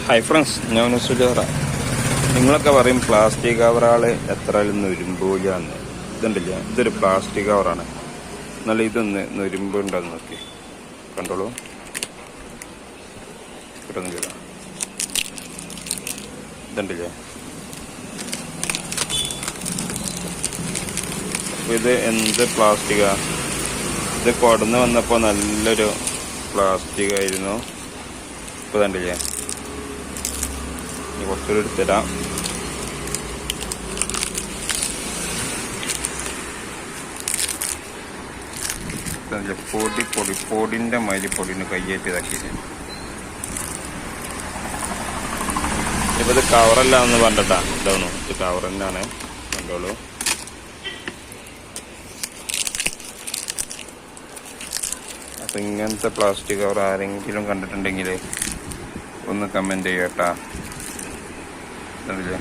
Hi friends, ഞാൻ സുജാറ. നിങ്ങളൊക്കെ പറയും പ്ലാസ്റ്റിക് കവറുകൾ എത്ര നുരുമ്പൂലാന്ന്. ഇതുണ്ടല്ല, ഇതൊരു പ്ലാസ്റ്റിക് കവറാണ്. എന്നാലും ഇതൊന്ന് നുരുമ്പുണ്ടെന്ന് നോക്കി കണ്ടോളൂ. കിട്ടുന്നില്ല, ഇതുണ്ടല്ലേ. ഇത് എന്ത് പ്ലാസ്റ്റിക്കാ? ഇത് കൊടന്ന് വന്നപ്പോൾ നല്ലൊരു പ്ലാസ്റ്റിക് ആയിരുന്നു. ഇപ്പോൾ കണ്ടില്ലേ, കുറച്ചുകൂടി എടുത്തരാം. പൊടിൻ്റെ മാതിരി പൊടിന് കയ്യേറ്റ് ഇതാക്കിയിട്ട് ഇപ്പം ഇത് കവറല്ല എന്ന് പറഞ്ഞിട്ടാ. ഇതാണോ, ഇത് കവർ തന്നെയാണ്, കണ്ടോളൂ. അപ്പം ഇങ്ങനത്തെ പ്ലാസ്റ്റിക് കവർ ആരെങ്കിലും കണ്ടിട്ടുണ്ടെങ്കിൽ ഒന്ന് കമൻറ്റ് ചെയ്യട്ടാ. കണ്ടില്ലേ.